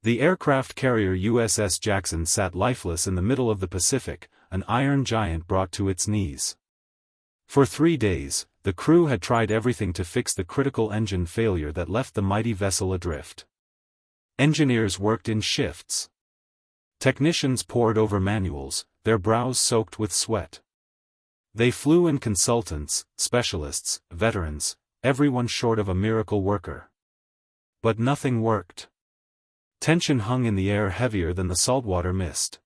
The aircraft carrier USS Jackson sat lifeless in the middle of the Pacific, an iron giant brought to its knees. For 3 days, the crew had tried everything to fix the critical engine failure that left the mighty vessel adrift. Engineers worked in shifts. Technicians pored over manuals, their brows soaked with sweat. They flew in consultants, specialists, veterans, everyone short of a miracle worker. But nothing worked. Tension hung in the air heavier than the saltwater mist.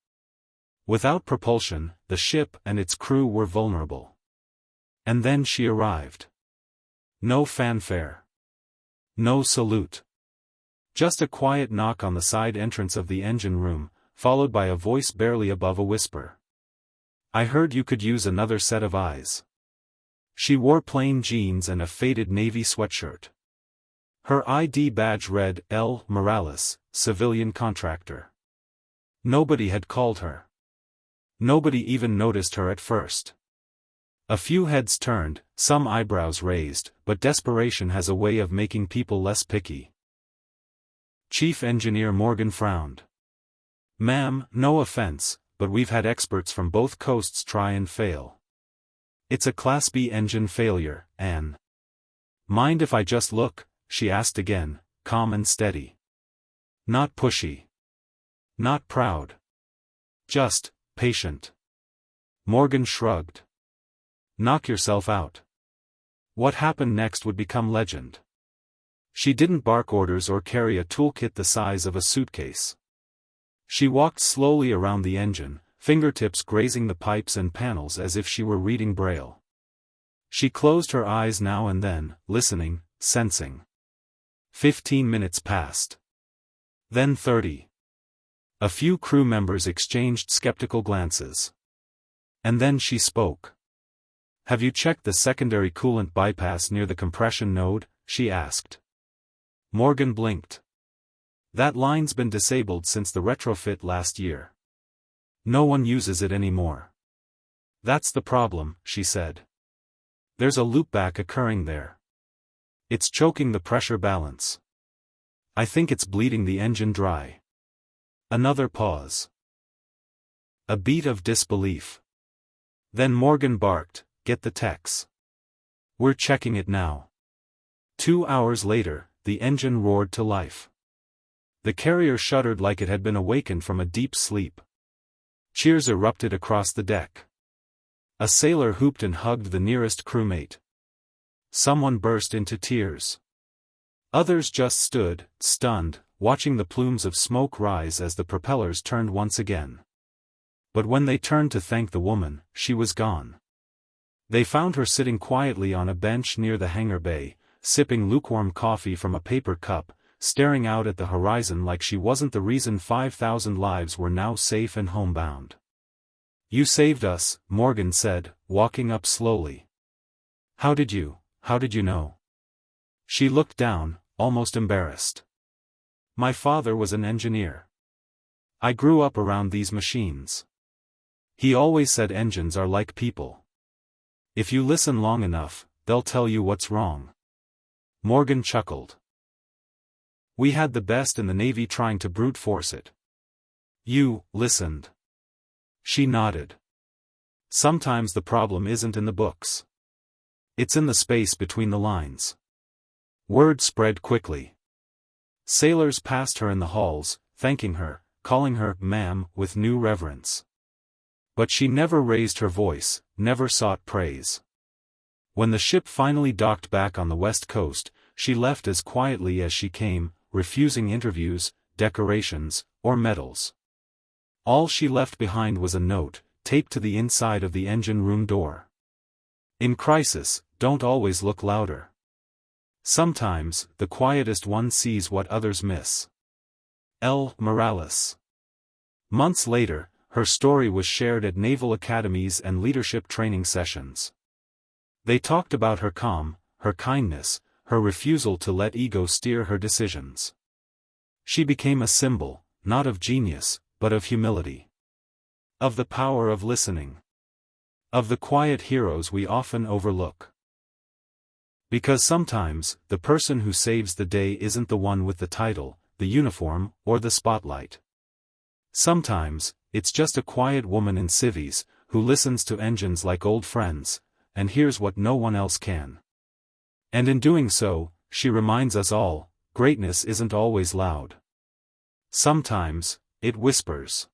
Without propulsion, the ship and its crew were vulnerable. And then she arrived. No fanfare. No salute. Just a quiet knock on the side entrance of the engine room, followed by a voice barely above a whisper. "I heard you could use another set of eyes." She wore plain jeans and a faded navy sweatshirt. Her ID badge read L. Morales, civilian contractor. Nobody had called her. Nobody even noticed her at first. A few heads turned, some eyebrows raised, but desperation has a way of making people less picky. Chief Engineer Morgan frowned. "Ma'am, no offense, but we've had experts from both coasts try and fail. It's a Class B engine failure, Anne." "Mind if I just look?" she asked again, calm and steady. Not pushy. Not proud. Just patient. Morgan shrugged. "Knock yourself out." What happened next would become legend. She didn't bark orders or carry a toolkit the size of a suitcase. She walked slowly around the engine, fingertips grazing the pipes and panels as if she were reading Braille. She closed her eyes now and then, listening, sensing. 15 minutes passed. Then 30. A few crew members exchanged skeptical glances. And then she spoke. "Have you checked the secondary coolant bypass near the compression node?" she asked. Morgan blinked. "That line's been disabled since the retrofit last year. No one uses it anymore." "That's the problem," she said. "There's a loopback occurring there. It's choking the pressure balance. I think it's bleeding the engine dry." Another pause. A beat of disbelief. Then Morgan barked, "Get the techs. We're checking it now." 2 hours later, the engine roared to life. The carrier shuddered like it had been awakened from a deep sleep. Cheers erupted across the deck. A sailor whooped and hugged the nearest crewmate. Someone burst into tears. Others just stood, stunned, watching the plumes of smoke rise as the propellers turned once again. But when they turned to thank the woman, she was gone. They found her sitting quietly on a bench near the hangar bay, sipping lukewarm coffee from a paper cup, staring out at the horizon like she wasn't the reason 5,000 lives were now safe and homebound. "You saved us," Morgan said, walking up slowly. How did you know?" She looked down, almost embarrassed. "My father was an engineer. I grew up around these machines. He always said engines are like people. If you listen long enough, they'll tell you what's wrong." Morgan chuckled. "We had the best in the Navy trying to brute force it. You listened." She nodded. "Sometimes the problem isn't in the books. It's in the space between the lines." Word spread quickly. Sailors passed her in the halls, thanking her, calling her ma'am with new reverence. But she never raised her voice, never sought praise. When the ship finally docked back on the west coast, she left as quietly as she came, refusing interviews, decorations, or medals. All she left behind was a note, taped to the inside of the engine room door. "In crisis, don't always look louder. Sometimes, the quietest one sees what others miss." L. Morales. Months later, her story was shared at naval academies and leadership training sessions. They talked about her calm, her kindness, her refusal to let ego steer her decisions. She became a symbol, not of genius, but of humility. Of the power of listening. Of the quiet heroes we often overlook. Because sometimes, the person who saves the day isn't the one with the title, the uniform, or the spotlight. Sometimes, it's just a quiet woman in civvies, who listens to engines like old friends, and hears what no one else can. And in doing so, she reminds us all, greatness isn't always loud. Sometimes, it whispers.